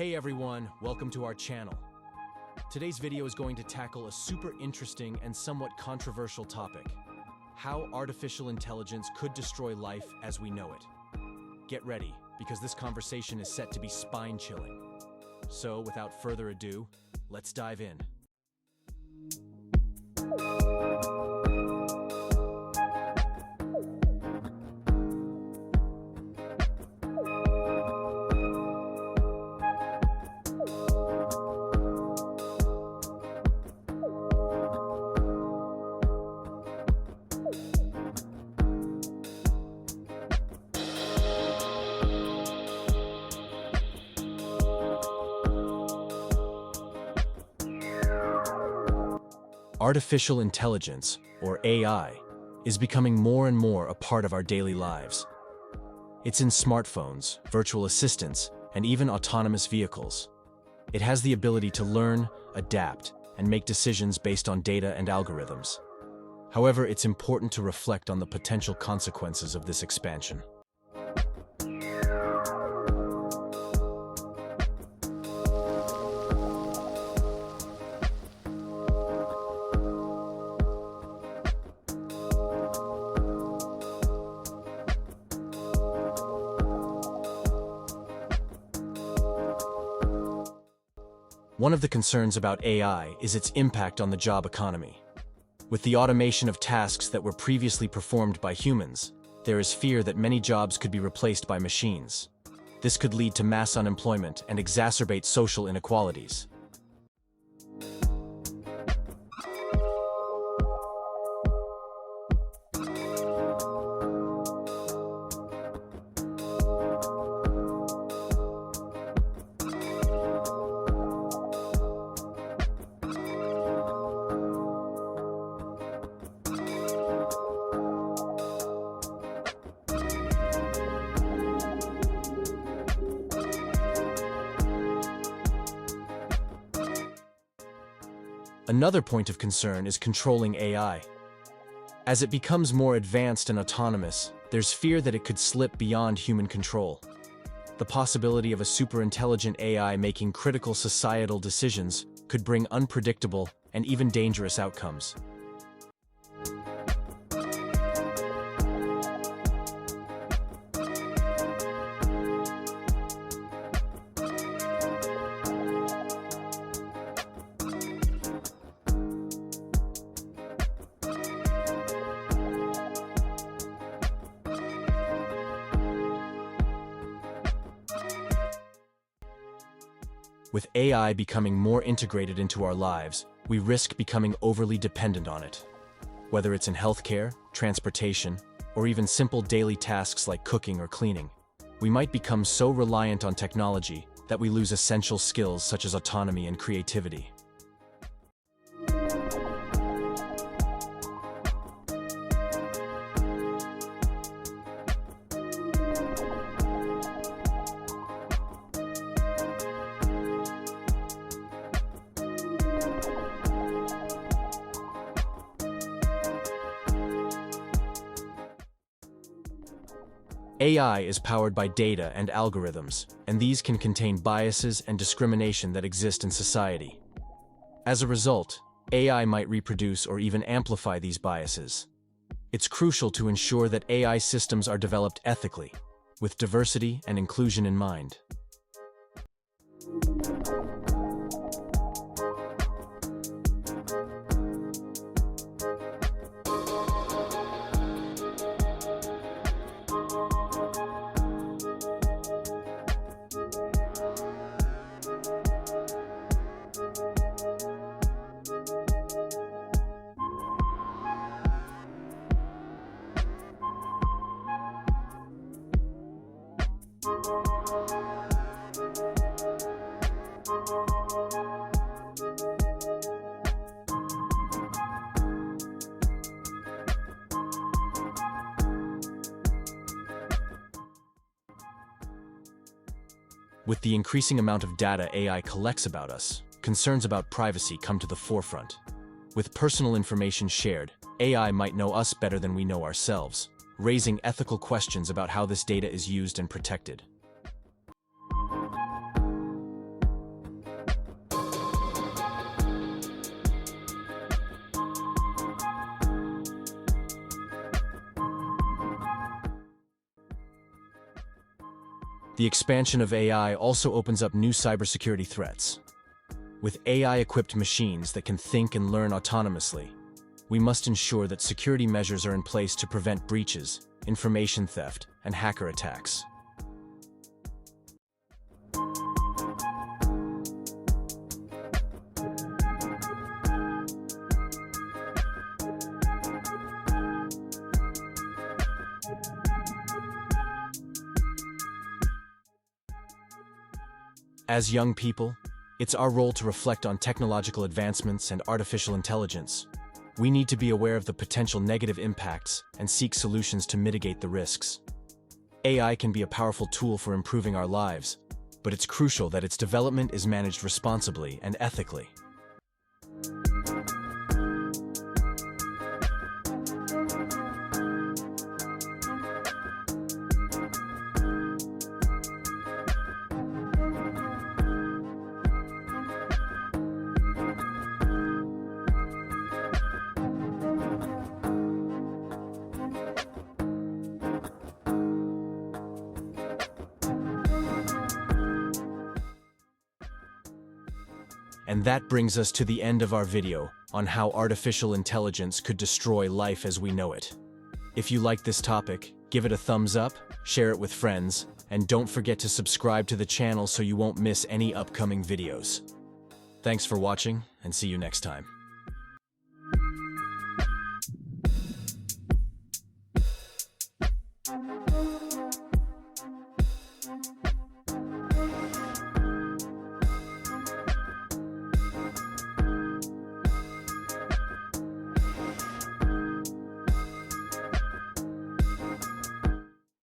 Hey everyone, welcome to our channel. Today's video is going to tackle a super interesting and somewhat controversial topic: how artificial intelligence could destroy life as we know it. Get ready, because this conversation is set to be spine-chilling. So, without further ado, let's dive in. Artificial intelligence, or AI, is becoming more and more a part of our daily lives. It's in smartphones, virtual assistants, and even autonomous vehicles. It has the ability to learn, adapt, and make decisions based on data and algorithms. However, it's important to reflect on the potential consequences of this expansion. One of the concerns about AI is its impact on the job economy. With the automation of tasks that were previously performed by humans, there is fear that many jobs could be replaced by machines. This could lead to mass unemployment and exacerbate social inequalities. Another point of concern is controlling AI. As it becomes more advanced and autonomous, there's fear that it could slip beyond human control. The possibility of a superintelligent AI making critical societal decisions could bring unpredictable and even dangerous outcomes. With AI becoming more integrated into our lives, we risk becoming overly dependent on it. Whether it's in healthcare, transportation, or even simple daily tasks like cooking or cleaning, we might become so reliant on technology that we lose essential skills such as autonomy and creativity. AI is powered by data and algorithms, and these can contain biases and discrimination that exist in society. As a result, AI might reproduce or even amplify these biases. It's crucial to ensure that AI systems are developed ethically, with diversity and inclusion in mind. With the increasing amount of data AI collects about us, concerns about privacy come to the forefront. With personal information shared, AI might know us better than we know ourselves, raising ethical questions about how this data is used and protected. The expansion of AI also opens up new cybersecurity threats. With AI-equipped machines that can think and learn autonomously, we must ensure that security measures are in place to prevent breaches, information theft, and hacker attacks. As young people, it's our role to reflect on technological advancements and artificial intelligence. We need to be aware of the potential negative impacts and seek solutions to mitigate the risks. AI can be a powerful tool for improving our lives, but it's crucial that its development is managed responsibly and ethically. And that brings us to the end of our video on how artificial intelligence could destroy life as we know it. If you like this topic, give it a thumbs up, share it with friends, and don't forget to subscribe to the channel so you won't miss any upcoming videos. Thanks for watching, and see you next time.